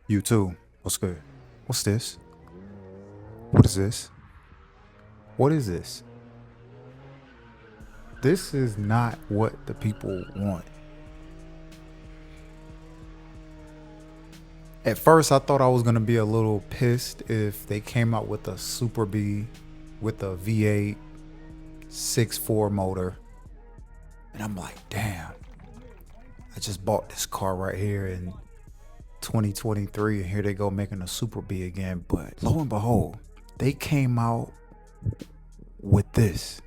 You too. What's good? What's this? What is this? What is this? This is not what the people want. At first, I thought I was gonna be a little pissed if they came out with a Super B with a V8 6.4 motor. And I'm like, damn, I just bought this car right here in 2023, and here they go making a Super B again. But lo and behold, they came out with this.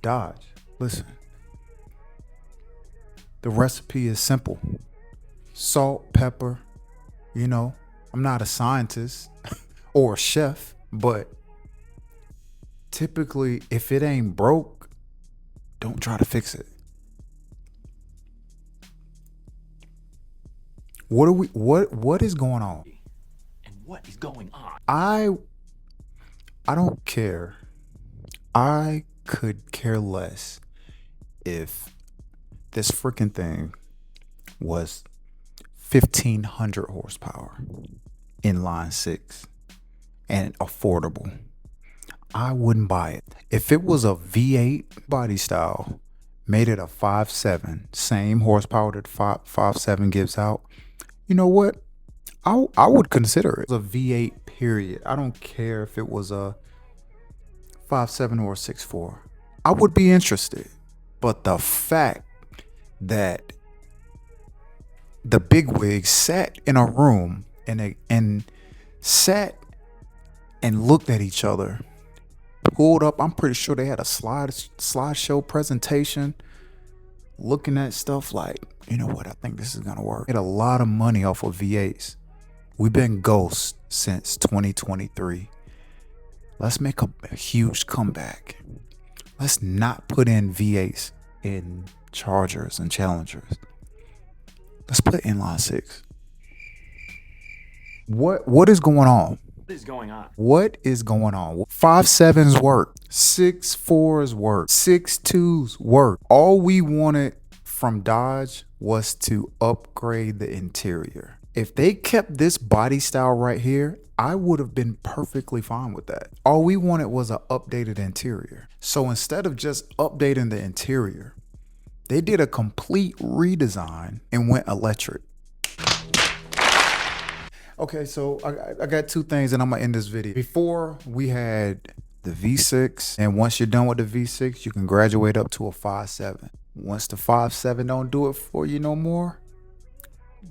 Dodge, listen, the recipe is simple: salt, pepper. You know, I'm not a scientist or a chef, but typically, if it ain't broke, don't try to fix it. What is going on? And what is going on? I don't care. I could care less if this freaking thing was 1,500 horsepower, inline six, and affordable. I wouldn't buy it. If it was a V8 body style, made it a 5.7, same horsepower that 5.7 gives out, you know what? I would consider it a V8 period. I don't care if it was a 5.7 or a 6.4. I would be interested. But the fact that the bigwigs sat in a room and sat and looked at each other, pulled up. I'm pretty sure they had a slideshow presentation, looking at stuff like, you know what? I think this is gonna work. Get a lot of money off of V8s. We've been ghosts since 2023. Let's make a huge comeback. Let's not put in V8s in Chargers and Challengers. Let's put inline six. What is going on? What is going on? What is going on? 5.7s work. 6.4s work. 6.2s work. All we wanted from Dodge was to upgrade the interior. If they kept this body style right here, I would have been perfectly fine with that. All we wanted was an updated interior. So instead of just updating the interior, they did a complete redesign and went electric. Okay, so I got two things and I'm gonna end this video. Before, we had the V6, and once you're done with the V6, you can graduate up to a 5.7. Once the 5.7 don't do it for you no more,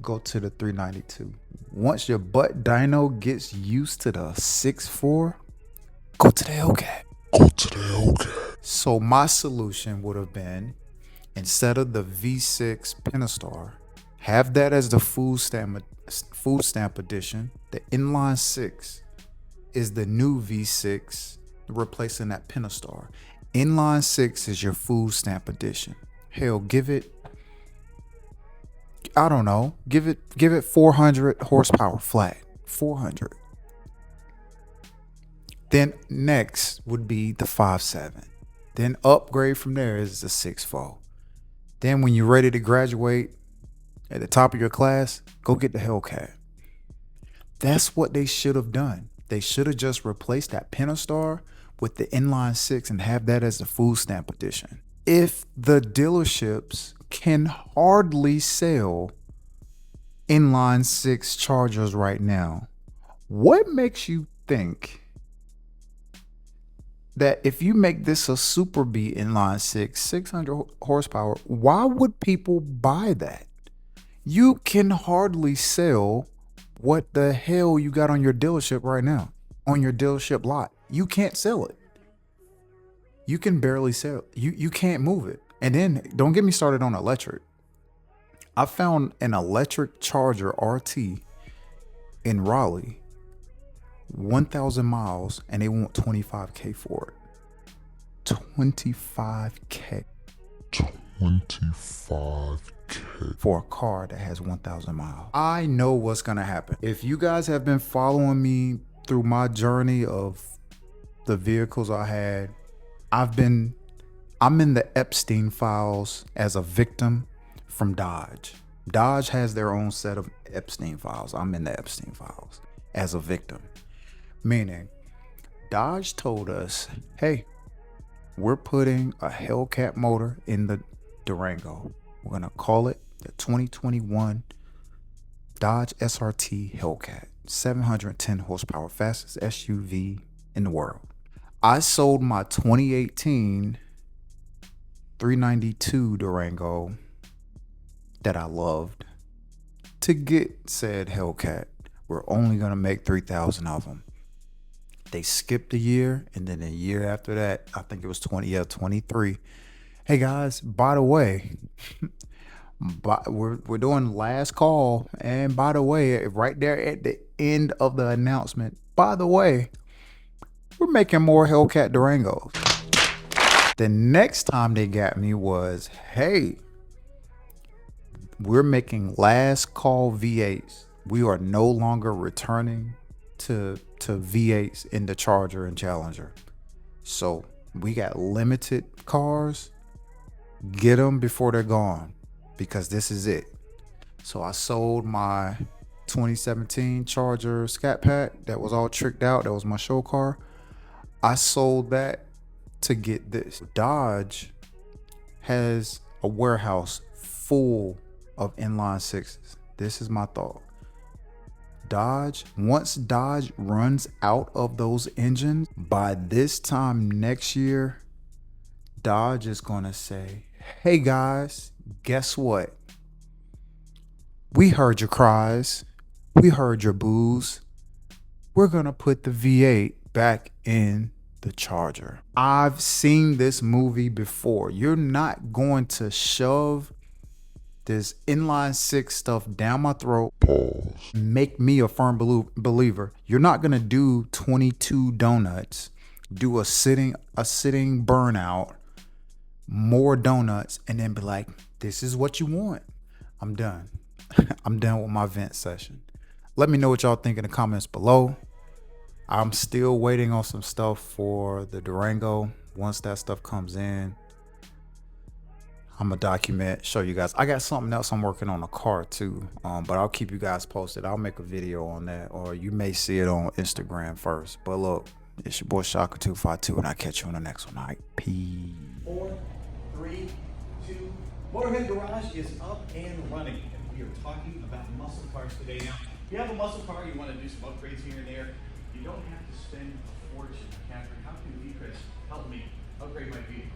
go to the 392. Once your butt dyno gets used to the 6.4, go to the Hellcat. So my solution would have been, instead of the V6 Pentastar, have that as the food stamp edition. The inline six is the new V6, replacing that Pentastar. Inline six is your food stamp edition. Hell, give it, I don't know, give it 400 horsepower flat. 400. Then next would be the 5.7. Then upgrade from there is the 6.4. Then when you're ready to graduate at the top of your class, go get the Hellcat. That's what they should have done. They should have just replaced that Pentastar with the inline six and have that as the food stamp edition. If the dealerships can hardly sell inline six Chargers right now, what makes you think that if you make this a Super B inline six, 600 horsepower, why would people buy that? You can hardly sell what the hell you got on your dealership right now, on your dealership lot. You can't sell it. You can barely sell it. You can't move it. And then don't get me started on electric. I found an electric Charger RT in Raleigh, 1,000 miles, and they want $25K for it. $25K. 25K for a car that has 1,000 miles. I know what's gonna happen. If you guys have been following me through my journey of the vehicles I had, I'm in the Epstein files as a victim from Dodge. Dodge has their own set of Epstein files. I'm in the Epstein files as a victim. Meaning, Dodge told us, hey, we're putting a Hellcat motor in the Durango. We're going to call it the 2021 Dodge SRT Hellcat. 710 horsepower, fastest SUV in the world. I sold my 2018 392 Durango that I loved to get said Hellcat. We're only going to make 3,000 of them. They skipped a year, and then a year after that, I think it was 23. Hey guys, by the way, we're doing last call, and by the way, right there at the end of the announcement, by the way, we're making more Hellcat Durangos. The next time they got me was, hey, we're making last call V8s. We are no longer returning to V8s in the Charger and Challenger. So we got limited cars. Get them before they're gone, because this is it. So I sold my 2017 Charger Scat Pack that was all tricked out. That was my show car. I sold that to get this. Dodge has a warehouse full of inline sixes. This is my thought. Once Dodge runs out of those engines, by this time next year, Dodge is gonna say, hey guys, guess what? We heard your cries. We heard your boos. We're gonna put the V8 back in the Charger. I've seen this movie before. You're not going to shove this inline six stuff down my throat. Pause. Make me a firm believer. You're not gonna do 22 donuts, do a sitting burnout, more donuts, and then be like, this is what you want. I'm done. I'm done with my vent session. Let me know what y'all think in the comments below. I'm still waiting on some stuff for the Durango. Once that stuff comes in, I'm gonna document, show you guys. I got something else I'm working on a car too, but I'll keep you guys posted. I'll make a video on that, or you may see it on Instagram first. But look, it's your boy Shaka252, and I'll catch you on the next one. All right, peace. 4, 3, 2. Motorhead Garage is up and running, and we are talking about muscle cars today. Now, if you have a muscle car, you want to do some upgrades here and there, you don't have to spend a fortune. Catherine, how can we, Chris, help me upgrade my vehicle?